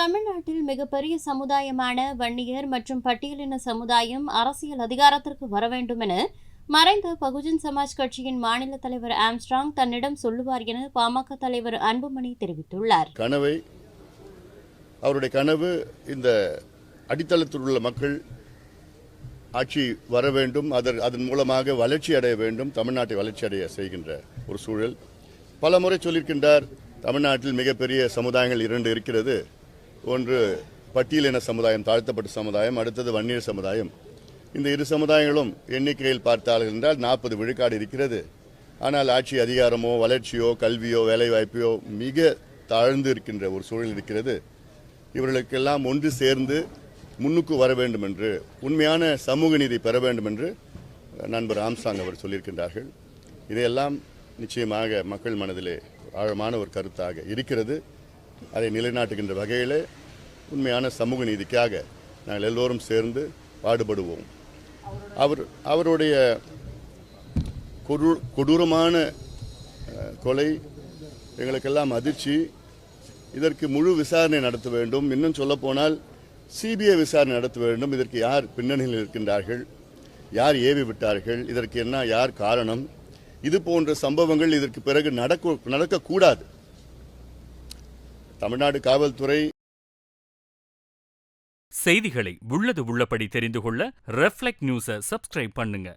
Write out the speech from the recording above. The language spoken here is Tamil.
தமிழ்நாட்டில் மிகப்பெரிய சமுதாயமான வன்னியர் மற்றும் பட்டியலின சமுதாயம் அரசியல் அதிகாரத்திற்கு வர வேண்டும் என மறைந்த பகுஜன் சமாஜ் கட்சியின் மாநில தலைவர் ஆம்ஸ்ட்ராங் தன்னிடம் சொல்லுவார் என பாமக தலைவர் அன்புமணி தெரிவித்துள்ளார். அவருடைய கனவு இந்த அடித்தளத்தில் உள்ள மக்கள் ஆட்சி வர வேண்டும், அதன் மூலமாக வளர்ச்சி அடைய வேண்டும், தமிழ்நாட்டை வளர்ச்சி அடைய செய்கின்ற ஒரு சூழல். பல முறை சொல்லியிருக்கின்றார். தமிழ்நாட்டில் மிகப்பெரிய சமுதாயங்கள் 2 இருக்கிறது. ஒன்று பட்டியலின சமுதாயம், தாழ்த்தப்பட்ட சமுதாயம், அடுத்தது வன்னியர் சமுதாயம். இந்த 2 சமுதாயங்களும் எண்ணிக்கையில் பார்த்தார்கள் என்றால் 40 விழுக்காடு இருக்கிறது. ஆனால் ஆட்சி அதிகாரமோ வளர்ச்சியோ கல்வியோ வேலைவாய்ப்பையோ மிக தாழ்ந்து இருக்கின்ற ஒரு சூழல் இருக்கிறது. இவர்களுக்கெல்லாம் ஒன்று சேர்ந்து முன்னுக்கு வர வேண்டும் என்று, உண்மையான சமூக நீதி பெற வேண்டும் என்று நண்பர் ஆம்ஸ்ட்ராங் அவர் சொல்லியிருக்கின்றார்கள். இதையெல்லாம் நிச்சயமாக மக்கள் மனதிலே ஆழமான ஒரு கருத்தாக இருக்கிறது. அதை நிலைநாட்டுகின்ற வகையிலே உண்மையான சமூக நீதிக்காக நாங்கள் எல்லோரும் சேர்ந்து பாடுபடுவோம். அவருடைய கொடூரமான கொலை எங்களுக்கெல்லாம் அதிர்ச்சி. இதற்கு முழு விசாரணை நடத்த வேண்டும். இன்னும் சொல்லப்போனால் சிபிஐ விசாரணை நடத்த வேண்டும். இதற்கு யார் பின்னணியில் இருக்கின்றார்கள், யார் ஏவி விட்டார்கள், இதற்கு என்ன யார் காரணம், இது போன்ற சம்பவங்கள் இதற்கு பிறகு நடக்கக்கூடாது. தமிழ்நாடு காவல்துறை செய்திகளை உள்ளது உள்ளபடி தெரிந்து கொள்ள ரெஃப்ளெக்ட் நியூஸை சப்ஸ்கிரைப் பண்ணுங்க.